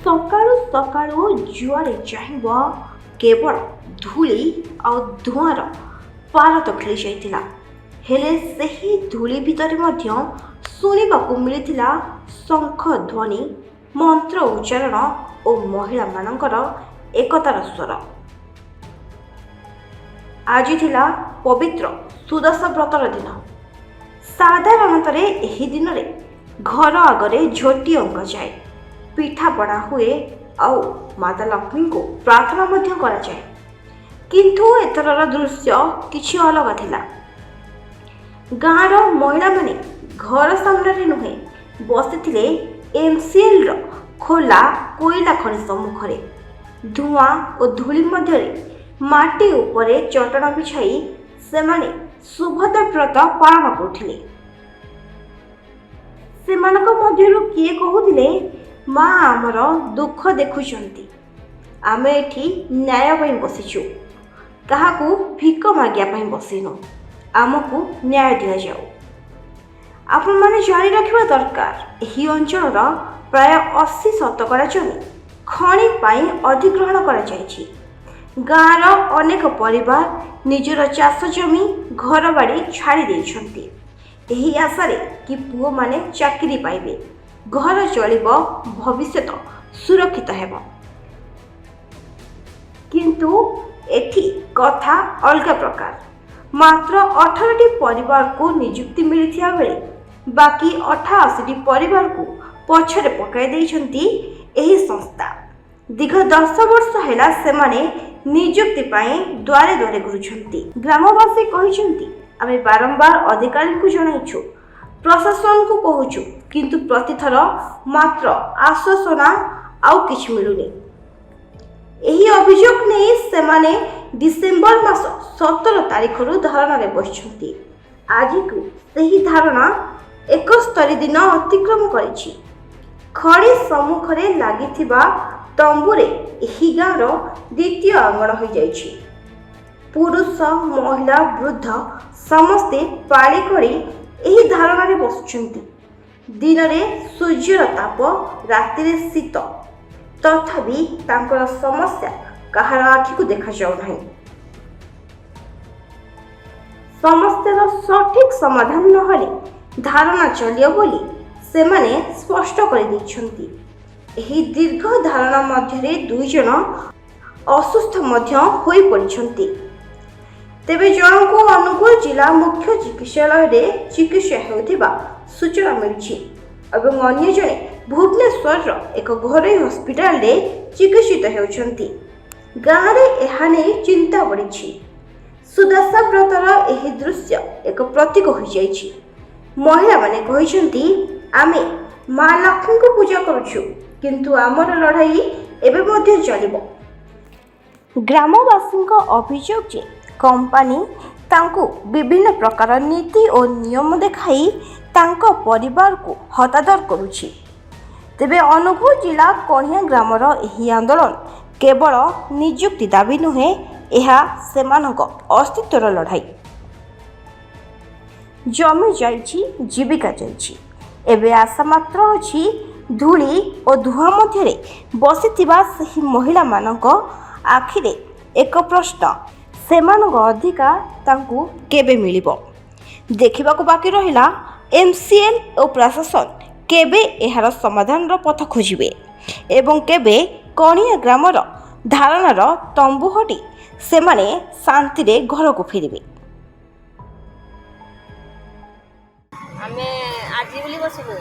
ସକାଳୁ ସକାଳୁ ଯୁଆଡ଼େ ଚାହିଁବ କେବଳ ଧୂଳି ଆଉ ଧୂଆଁର ପାରଦ ଖେଳି ଯାଇଥିଲା। ହେଲେ ସେହି ଧୂଳି ଭିତରେ ମଧ୍ୟ ଶୁଣିବାକୁ ମିଳିଥିଲା ଶଙ୍ଖ ଧ୍ୱନି, ମନ୍ତ୍ର ଉଚ୍ଚାରଣ ଓ ମହିଳାମାନଙ୍କର ଏକତାର ସ୍ୱର। ଆଜି ଥିଲା ପବିତ୍ର ସୁଦଶା ବ୍ରତର ଦିନ। ସାଧାରଣତରେ ଏହି ଦିନରେ ଘର ଆଗରେ ଝୋଟି ଅଙ୍କାଯାଏ, ପିଠାପଣା ହୁଏ ଆଉ ମାତା ଲକ୍ଷ୍ମୀଙ୍କୁ ପ୍ରାର୍ଥନା ମଧ୍ୟ କରାଯାଏ। କିନ୍ତୁ ଏଥରର ଦୃଶ୍ୟ କିଛି ଅଲଗା ଥିଲା। ଗାଁର ମହିଳାମାନେ ଘର ସାମ୍ନାରେ ନୁହେଁ, ବସିଥିଲେ MCLର ଖୋଲା କୋଇଲା ଖଣି ସମ୍ମୁଖରେ। ଧୂଆଁ ଓ ଧୂଳି ମଧ୍ୟରେ ମାଟି ଉପରେ ଚଟାଣ ବିଛାଇ ସେମାନେ ସୁଭଦ୍ରା ବ୍ରତ ପାଳନ କରୁଥିଲେ। ସେମାନଙ୍କ ମଧ୍ୟରୁ କିଏ କହୁଥିଲେ, ମା ଆମର ଦୁଃଖ ଦେଖୁଛନ୍ତି, ଆମେ ଏଠି ନ୍ୟାୟ ପାଇଁ ବସିଛୁ, କାହାକୁ ଭିକ ମାଗିବା ପାଇଁ ବସିନୁ, ଆମକୁ ନ୍ୟାୟ ଦିଆଯାଉ। ଆପଣମାନେ ଜାଣି ରଖିବା ଦରକାର, ଏହି ଅଞ୍ଚଳର ପ୍ରାୟ 80% ଜମି ଖଣି ପାଇଁ ଅଧିଗ୍ରହଣ କରାଯାଇଛି। ଗାଁର ଅନେକ ପରିବାର ନିଜର ଚାଷ ଜମି, ଘରବାଡ଼ି ଛାଡ଼ି ଦେଇଛନ୍ତି ଏହି ଆଶାରେ କି ପୁଅମାନେ ଚାକିରି ପାଇବେ, ଘର ଚଳିବ, ଭବିଷ୍ୟତ ସୁରକ୍ଷିତ ହେବ। କିନ୍ତୁ ଏଠି କଥା ଅଲଗା ପ୍ରକାର। ମାତ୍ର 18ଟି ପରିବାରକୁ ନିଯୁକ୍ତି ମିଳିଥିବା ବେଳେ ବାକି 88ଟି ପରିବାରକୁ ପଛରେ ପକାଇ ଦେଇଛନ୍ତି ଏହି ସଂସ୍ଥା। ଦୀର୍ଘ 10 ବର୍ଷ ହେଲା ସେମାନେ ନିଯୁକ୍ତି ପାଇଁ ଦ୍ୱାରେ ଦ୍ୱାରେ ଘୁରୁଛନ୍ତି। ଗ୍ରାମବାସୀ କହିଛନ୍ତି, ଆମେ ବାରମ୍ବାର ଅଧିକାରୀଙ୍କୁ ଜଣାଇଛୁ, ପ୍ରଶାସନକୁ କହୁଛୁ, କିନ୍ତୁ ପ୍ରତିଥର ମାତ୍ର ଆଶ୍ୱାସନା, ଆଉ କିଛି ମିଳୁନି। ଏହି ଅଭିଯୋଗ ନେଇ ସେମାନେ ଡିସେମ୍ବର ମାସ 17 ତାରିଖରୁ ଧାରଣାରେ ବସିଛନ୍ତି। ଆଜିକୁ ସେହି ଧାରଣା 71 ଦିନ ଅତିକ୍ରମ କରିଛି। ଖଣି ସମ୍ମୁଖରେ ଲାଗିଥିବା ତମ୍ବୁରେ ଏହି ଗାଁର ଦ୍ୱିତୀୟ ଅଙ୍ଗନ ହୋଇଯାଇଛି। ପୁରୁଷ, ମହିଳା, ବୃଦ୍ଧ ସମସ୍ତେ ପାଳି କରି ଏହି ଧାରଣାରେ ବସୁଛନ୍ତି। ଦିନରେ ସୂର୍ଯ୍ୟର ତାପ, ରାତିରେ ଶୀତ, ତଥାପି ତାଙ୍କର ସମସ୍ୟା କାହାର ଆଖିକୁ ଦେଖାଯାଉନାହିଁ। ସମସ୍ୟାର ସଠିକ ସମାଧାନ ନହେଲେ ଧାରଣା ଚାଲିବ ବୋଲି ସେମାନେ ସ୍ପଷ୍ଟ କରିଦେଇଛନ୍ତି। ଏହି ଦୀର୍ଘ ଧାରଣା ମଧ୍ୟରେ 2 ଜଣ ଅସୁସ୍ଥ ମଧ୍ୟ ହୋଇପଡ଼ିଛନ୍ତି। ତେବେ ଜଣଙ୍କୁ ଅନୁଗୁଳ ଜିଲ୍ଲା ମୁଖ୍ୟ ଚିକିତ୍ସାଳୟରେ ଚିକିତ୍ସା ହେଉଥିବା ସୂଚନା ମିଳିଛି ଏବଂ ଅନ୍ୟ ଜଣେ ଭୁବନେଶ୍ୱରର ଏକ ଘରୋଇ ହସ୍ପିଟାଲରେ ଚିକିତ୍ସିତ ହେଉଛନ୍ତି। ଗାଁରେ ଏହା ନେଇ ଚିନ୍ତା ବଢ଼ିଛି। ସୁଦଶା ବ୍ରତର ଏହି ଦୃଶ୍ୟ ଏକ ପ୍ରତୀକ ହୋଇଯାଇଛି। ମହିଳାମାନେ କହିଛନ୍ତି, ଆମେ ମା ଲକ୍ଷ୍ମୀଙ୍କୁ ପୂଜା କରୁଛୁ, କିନ୍ତୁ ଆମର ଲଢ଼ାଇ ଏବେ ମଧ୍ୟ ଚାଲିବ। ଗ୍ରାମବାସୀଙ୍କ ଅଭିଯୋଗ ଯେ କମ୍ପାନୀ ତାଙ୍କୁ ବିଭିନ୍ନ ପ୍ରକାର ନୀତି ଓ ନିୟମ ଦେଖାଇ ତାଙ୍କ ପରିବାରକୁ ହତାଦର କରୁଛି। ତେବେ ଅନୁଗୁଳ ଜିଲ୍ଲା କଣିହାଁ ଗ୍ରାମର ଏହି ଆନ୍ଦୋଳନ କେବଳ ନିଯୁକ୍ତି ଦାବି ନୁହେଁ, ଏହା ସେମାନଙ୍କ ଅସ୍ତିତ୍ୱର ଲଢ଼ାଇ। ଜମି ଯାଇଛି, ଜୀବିକା ଯାଇଛି, ଏବେ ଆଶା ମାତ୍ର ଅଛି ଧୂଳି ଓ ଧୂଆଁ ମଧ୍ୟରେ ବସିଥିବା ସେହି ମହିଳାମାନଙ୍କ ଆଖିରେ ଏକ ପ୍ରଶ୍ନ, ସେମାନଙ୍କ ଅଧିକାର ତାଙ୍କୁ କେବେ ମିଳିବ? ଦେଖିବାକୁ ବାକି ରହିଲା MCL ଓ ପ୍ରଶାସନ କେବେ ଏହାର ସମାଧାନର ପଥ ଖୋଜିବେ ଏବଂ କେବେ କଣିହାଁ ଗ୍ରାମର ଧାରଣାର ତମ୍ବୁ ହଟି ସେମାନେ ଶାନ୍ତିରେ ଘରକୁ ଫେରିବେ। ଆମେ ଆଜି ବୋଲି ବସିବୁ,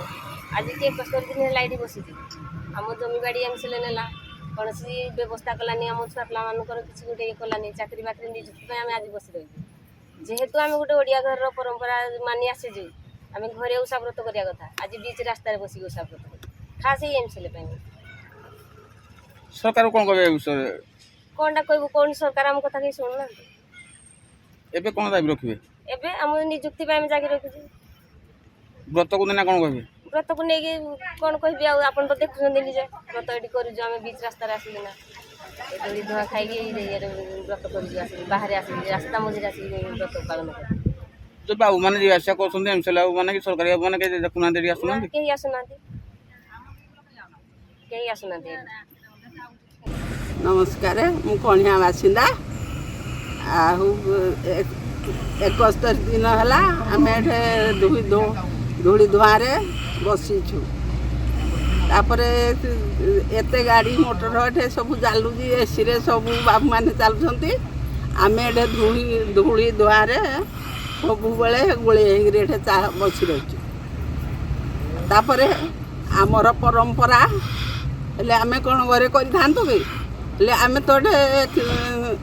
ଆଜି 71 ଦିନ ହେଲା ଏଠି ବସିଛୁ। ଆମ ଜମିବାଡ଼ି MCL ନେଲା, କୌଣସି ବ୍ୟବସ୍ଥା କଲାନି, ଆମ ଛୁଆ ପିଲାମାନଙ୍କର କିଛି ଗୋଟେ ଇଏ କଲାନି, ଚାକିରି ବାକିରି ନିଯୁକ୍ତି ପାଇଁ ଆମେ ଆଜି ବସି ରହିଛୁ। ଯେହେତୁ ଆମେ ଗୋଟେ ଓଡ଼ିଆ ଘରର ପରମ୍ପରା ମାନି ଆସିଛୁ, ଆମେ ଘରେ ଓଷାବ୍ରତ କରିବା କଥା, ଆଜି ବିଚ୍ ରାସ୍ତାରେ ବସିକି ଓଷାବ୍ରତ କରୁ, ଖାସ୍ ଏଇ MCL ପାଇଁ। ସରକାର କ'ଣ କହିବେ ଏ ବିଷୟରେ? କ'ଣଟା କହିବୁ, କ'ଣ ସରକାର ଆମ କଥା କେହି ଶୁଣୁନାହାନ୍ତି। ଏବେ କ'ଣ ଦାବି ରଖିବେ? ଏବେ ଆମ ନିଯୁକ୍ତି ପାଇଁ ଆମେ ଜାଗି ରଖିଛୁ। ବ୍ରତକୁ ନେଇ କ'ଣ କହିବେ? ବ୍ରତକୁ ନେଇକି କ'ଣ କହିବି ଆଉ, ଆପଣ ତ ଦେଖୁଛନ୍ତି ନିଜେ, ବ୍ରତ ଏଠି କରୁଛୁ ଆମେ ବିଚ୍ ରାସ୍ତାରେ ଆସିକିନା, ଧୂଳି ଧୂଆଁ ଖାଇକି ଇଏରେ ବ୍ରତ କରୁଛୁ, ଆସିକି ବାହାରେ ଆସିକି ରାସ୍ତା ମଝିରେ ଆସିକି ବ୍ରତ ପାଳନ କରୁଛୁ। ଯେଉଁ ବାବୁମାନେ ଯିବା ଆସିବା କରୁଛନ୍ତି MCL ବାବୁମାନେ କି ସରକାରୀ ବାବୁମାନେ କେହି ଦେଖୁନାହାନ୍ତି, ଏଠି ଆସୁନାହାନ୍ତି, କେହି ଆସୁନାହାନ୍ତି। କେହି ଆସୁନାହାନ୍ତି। ନମସ୍କାର, ମୁଁ କଣିଆ ବାସିନ୍ଦା। ଆଉ 71 ଦିନ ହେଲା ଆମେ ଏଠି ଧୂଳି ଧୂଆଁରେ ବସିଛୁ। ତାପରେ ଏତେ ଗାଡ଼ି ମଟର ଏଠି ସବୁ ଚାଲୁଛି, ଏସିରେ ସବୁ ବାବୁମାନେ ଚାଲୁଛନ୍ତି। ଆମେ ଏଠି ଧୂଳି ଧୂଆଁରେ ସବୁବେଳେ ଗୋଳେଇ ହେଇକିରି ଏଠି ବସି ରହିଛୁ। ତାପରେ ଆମର ପରମ୍ପରା ହେଲେ ଆମେ କ'ଣ ଘରେ କରିଥାନ୍ତୁ କି? ହେଲେ ଆମେ ତ ଏଠି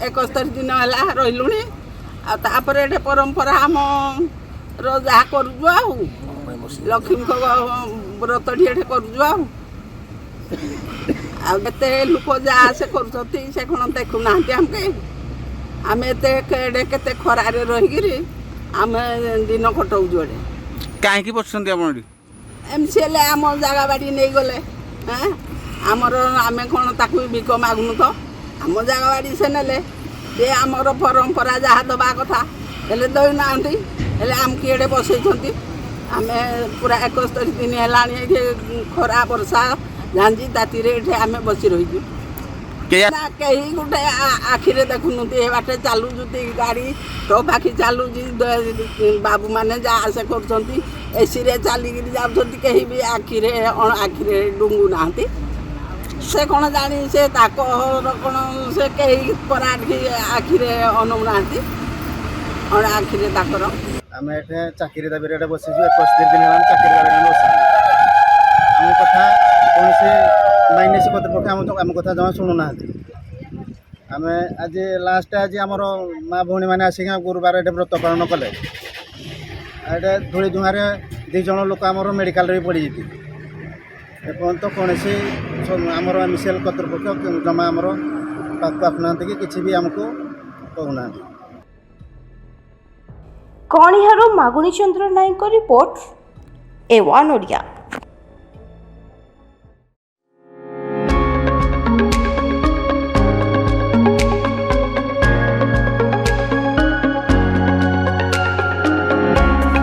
71 ଦିନ ହେଲା ରହିଲୁଣି। ଆଉ ତାପରେ ଏଠି ପରମ୍ପରା ଆମର ଯାହା କରୁଛୁ, ଆଉ ଲକ୍ଷ୍ମୀଙ୍କ ବ୍ରତଟି ଏଠି କରୁଛୁ। ଆଉ କେତେ ଲୋକ ଯାହା ଆସେ କରୁଛନ୍ତି, ସେ କ'ଣ ଦେଖୁନାହାନ୍ତି ଆମକେ? ଆମେ କେତେ ଖରାରେ ରହିକିରି ଆମେ ଦିନ କଟଉଛୁ ଏଠି। କାହିଁକି ବସୁଛନ୍ତି ଆପଣ ଏଠି? MCL ଆମ ଜାଗା ବାଡ଼ି ନେଇଗଲେ। ଆମର ଆମେ କ'ଣ ତାକୁ ଭିକ ମାଗୁନୁ? ତ ଆମ ଜାଗା ବାଡ଼ି ସେ ନେଲେ, ସେ ଆମର ପରମ୍ପରା ଯାହା ଦେବା କଥା ହେଲେ ଦେଉନାହାନ୍ତି। ହେଲେ ଆମକୁ ଏଡ଼େ ବସେଇଛନ୍ତି। ଆମେ ପୁରା 71 ଦିନ ହେଲାଣି ଏଠି ଖରା ବର୍ଷା ଝାଞ୍ଜି ତାତିରେ ଏଠି ଆମେ ବସି ରହିଛୁ। ନା କେହି ଗୋଟେ ଆଖିରେ ଦେଖୁନାହାନ୍ତି। ଏ ବାଟେ ଚାଲୁଛନ୍ତି ଗାଡ଼ି, ଟ୍ରକ୍ ଆଖି ଚାଲୁଛି, ବାବୁମାନେ ଯାହା ଆସେ କରୁଛନ୍ତି, ଏସିରେ ଚାଲିକିରି ଯାଉଛନ୍ତି। କେହି ବି ଆଖିରେ ଡୁଙ୍ଗୁ ନାହାନ୍ତି। ସେ କ'ଣ ଜାଣି, ସେ ତାଙ୍କର କ'ଣ, ସେ କେହି ପରା ଆଖିରେ ଅନଉନାହାନ୍ତି, ଆଖିରେ ତାଙ୍କର। ଆମେ ଏଠି ଚାକିରି ଦାବିରେ ଏଠି ବସିଛୁ। 71 ଦିନ ହେଲାଣି ଚାକିରି ଦାବିରେ ଆମେ ବସିଛୁ। ଆମ କଥା କୌଣସି ମାଇନେସି କର୍ତ୍ତୃପକ୍ଷ ଆମ କଥା ଜମା ଶୁଣୁନାହାନ୍ତି। ଆମେ ଆଜି ଆମର ମା ଭଉଣୀମାନେ ଆସିକି ଗୁରୁବାର ଏଠି ବ୍ରତ ପାଳନ କଲେ। ଏଠି ଧୂଳି ଧୂଆଁରେ 2 ଜଣ ଲୋକ ଆମର ମେଡ଼ିକାଲରେ ବି ପଡ଼ିଛନ୍ତି। ଏପର୍ଯ୍ୟନ୍ତ କୌଣସି ଆମର MCL କର୍ତ୍ତୃପକ୍ଷ ଜମା ଆମର ପାଖକୁ ଆସୁନାହାନ୍ତି କି କିଛି ବି ଆମକୁ କହୁନାହାନ୍ତି। କଣିହାରୁ ମାଗୁଣୀ ଚନ୍ଦ୍ର ନାୟକଙ୍କ ରିପୋର୍ଟ, A1 ଓଡ଼ିଆ।